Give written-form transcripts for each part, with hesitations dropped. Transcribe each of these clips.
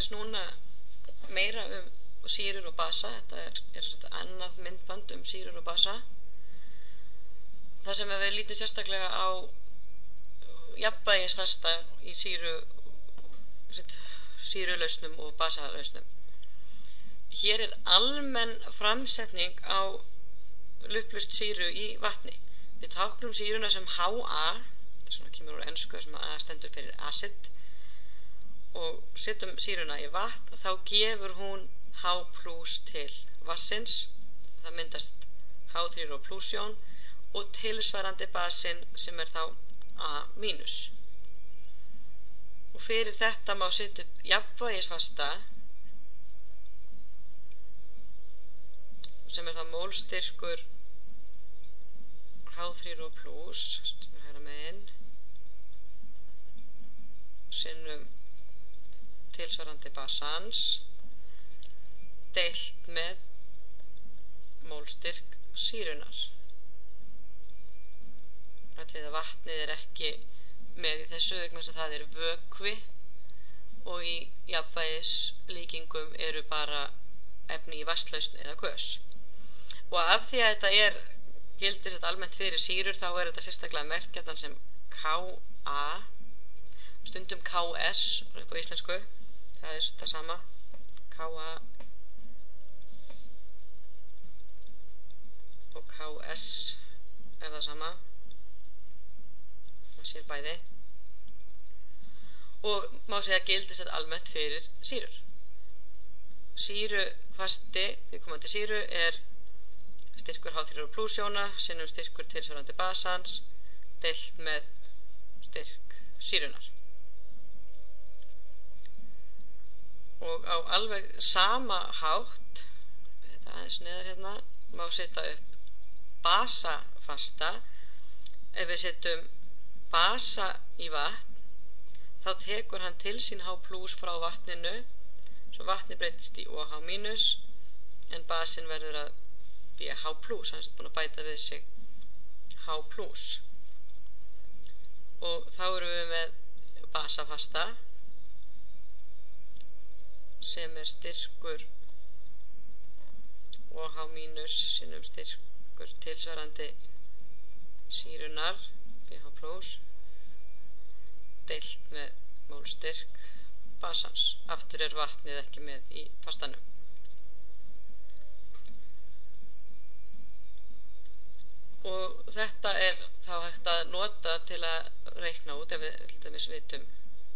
aðeins núna meira sýrur og basa. Þetta er annað myndband sýrur og basa. Það sem við lítum sérstaklega á jafnvægisfasta í sýrulausnum og basalausnum. Hér er almenn framsetning á luplust sýru í vatni. Við táknum sýruna sem HA, þetta svona kemur úr ensku sem A stendur fyrir acid, og setjum sýruna í vatn, þá gefur hún H+ til vassins, það myndast H3O+-jón og tilsvarandi basinn sem er þá A-. Og fyrir þetta má setja upp jafnvægisfasta sem er þá mólstyrkur H3O+, sem er hægra megin, sinnum tilsvarandi basans, deilt með mólstyrk sýrunar. Að vatnið er ekki með í þessu vegna þess að það er vökvi og í jafnvægislíkingum eru bara efni í vatnslausn eða gös. Og af því að þetta gildir þetta almennt fyrir sýrur, þá er þetta sérstaklega merkt gjarnan sem Ka, stundum Ks upp á íslensku, það er það sama, Ka og Ks er það sama, það sér bæði, og má segja að gildir þetta almennt fyrir sýrur. Sýrufasti viðkomandi sýru er styrkur H3O+-jóna sinnum styrkur tilsvarandi basans deilt með styrk sýrunar. Og á alveg sama hátt, þetta aðeins neðar hérna, má setja upp basafasta. Ef við setjum basa í vatn, þá tekur hann til sín H+ frá vatninu, svo vatni breytist í OH-, en basinn verður að BH+, hann er búin að bæta við sig H+. Og þá erum við með basafasta sem er styrkur OH- sinnum styrkur tilsvarandi sýrunar BH+, deilt með mólstyrk basans. Aftur er vatnið ekki með í fastanum. Og þetta er þá hægt að nota til að reikna út. Ef við til dæmis vitum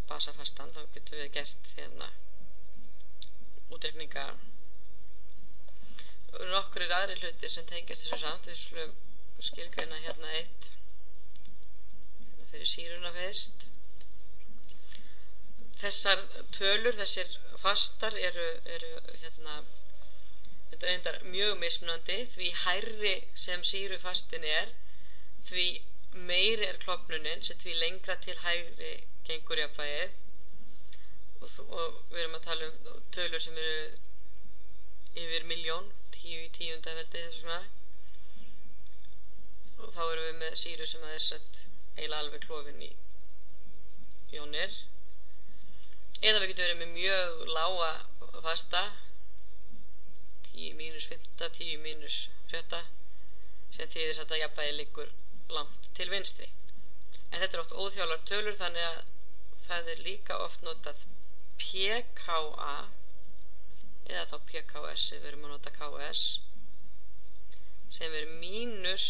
basafastan, þá getum við gert hérna útreikninga. Nokkrir aðrir hlutir sem tengjast þessu samt. Við skulum skilgreina hérna eitt. Hérna fyrir sýruna fyrst. Þessar tölur, þessir fastar eru hérna, þetta er mjög mismunandi, því hærri sem sýrufastin er, því meiri er klofnunin, sem því lengra til hægri gengur jafnvægið, og við erum að tala tölur sem eru yfir 1.000.000, 10 í 10. veldi, svona. Og þá erum við með sýru sem er sett eiginlega alveg klofin í jónir. Eða við getum verið með mjög lága fasta, 10-5, 10-7, sem þýðir að jafnvægi liggur langt til vinstri. En þetta er oft óþjálar tölur, þannig að það er líka oft notað PKA eða þá PKS ef við erum að nota KS, sem er mínus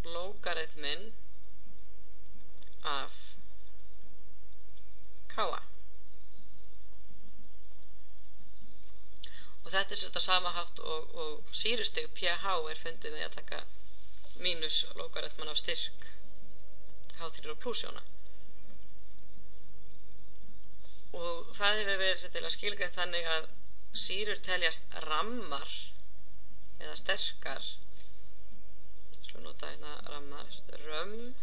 lógarithmin af KA. Og þetta er þetta sama hátt og sýrustig pH er fundið með að taka mínus lógarithman af styrk H3O+-jóna. Og það hefur verið setilega skilgreint þannig að sýrur teljast rammar eða sterkar. Skulum nota hérna rammar, römm,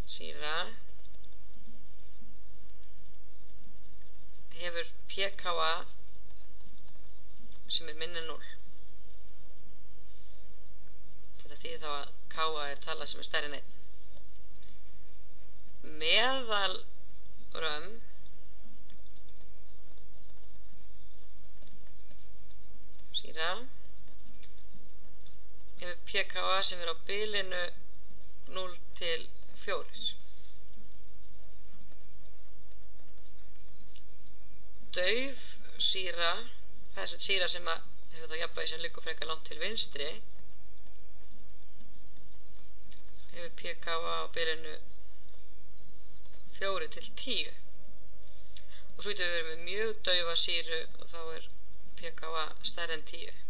sýra, hefur pKa sem er minni en 0. Þetta þýðir þá að Ka er tala sem er stærri en 1. Meðal römm sýra yfir pKa sem á bilinu 0 til 4. Dauf sýra, það er sýra sem hefur þá jafnvægi sem liggur frekar langt til vinstri, hefur pKa á bilinu 4 til 10. Og svo getum við verið með mjög daufa sýru og þá er pKa stærri en 10.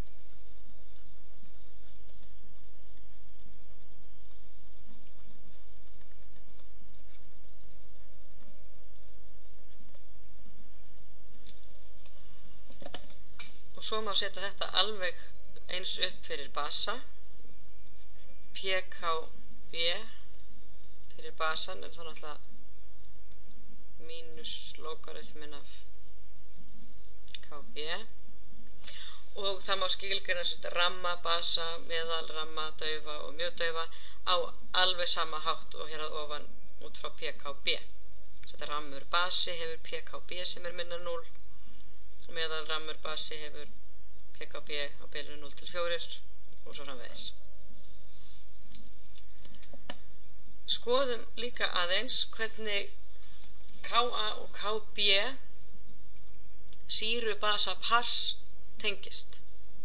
Og svo má setja þetta alveg eins upp fyrir basa. pKb fyrir basan er þá náttúrulega mínus logarithmin af kb. Og það má skilgreina ramma, basa, meðalramma, daufa og mjög daufa á alveg sama hátt og hér að ofan út frá pKb. Þetta rammur basi hefur pKb sem er minna 0. Meðalrammur basi hefur pKb á bilinu 0 til 4 og svo framvegis. Skoðum líka aðeins hvernig Ka og Kb sýru-basa-pars tengist.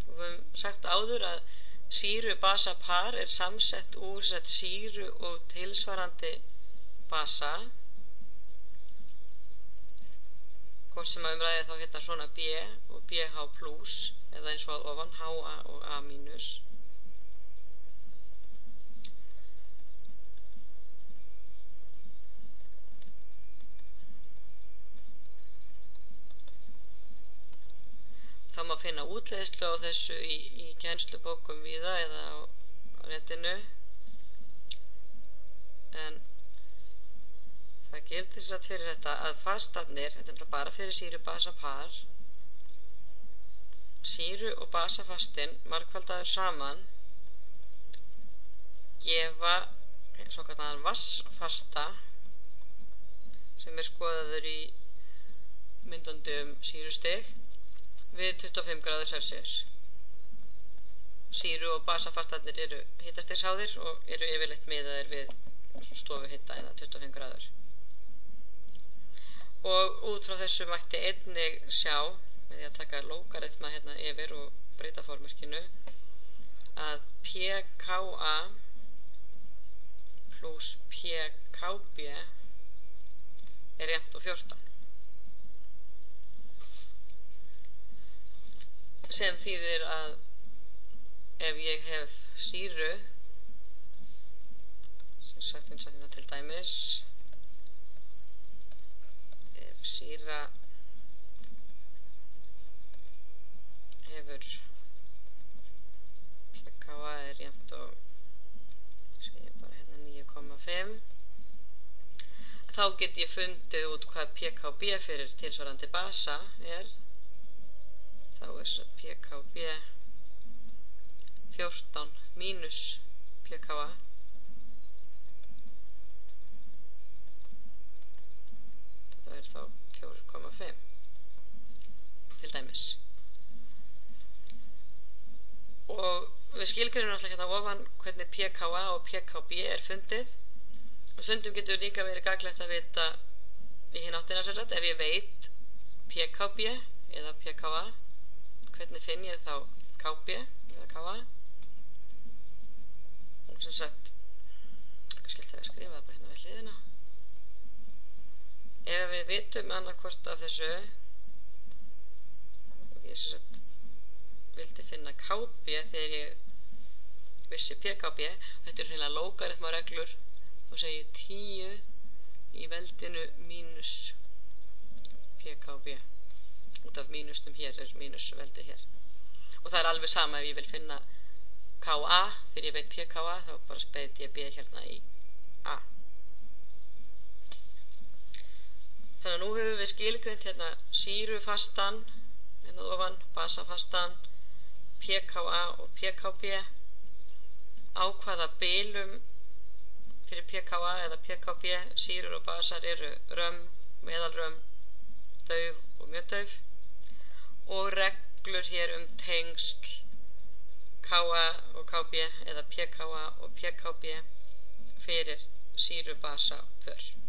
Við höfum sagt áður að sýru-basa-par er samsett úr sýru og tilsvarandi basa. Hvort sem að umræði þá hérna svona B og BH plus eða eins og að ofan HA og A mínus. Það má finna útleiðslu á þessu í kennslubókum víða eða á netinu. En það gildir satt fyrir þetta að fastarnir, þetta er bara fyrir sýru-basa-par, sýru- og basafastinn margfaldaður saman gefa svo kallaðan vassfasta sem er skoðaður í myndandi sýrustig við 25°C. Sýru- og basafastarnir eru hitastigháðir og eru yfirleitt miðaðir við stofuhita eða 25°. Og út frá þessu mætti einnig sjá, með því að taka logarithma hérna yfir og breyta formerkinu, að pKa plus pKb er jafnt á 14. Sem þýðir að ef ég hef sýru, sem sagt eins og þetta til dæmis, ef sýra hefur pKa er jafnt á, segjum bara hérna 9,5, þá get ég fundið út hvað pKb fyrir tilsvarandi basa er. Þá er pKb 14 mínus pKa. Þetta er þá 4,5 til dæmis. Og við skilgreinum alltaf hérna ofan hvernig pKa og pKb er fundið. Og stundum getur líka verið gagnlegt að vita í hinn áttina sér ef ég veit pKb eða pKa, hvernig finn ég þá Kb eða Ka? Og sem sagt, hvað skiltir að skrifa það bara hérna við hliðina? Ef við vitum annarkvort af þessu, og ég sem sagt vildi finna Kb þegar ég vissi pKb, þetta er hérna logarithmareglur, þá segi ég 10 í veldinu mínus pKb. Út af mínusnum hér er mínusveldi hér. Og það er alveg sama ef ég vil finna Ka þegar ég veit pKa, þá bara speit ég B hérna í A. Þannig að nú höfum við skilgreint hérna sýrufastan, hérna ofan, basafastan, pKa og pKb, á hvaða bilum fyrir pKa eða pKb sýrur og basar eru römm, meðalrömm, dauf og mjög dauf, og reglur hér tengsl KA og KB eða PKA og PKB fyrir sýru-basa pör.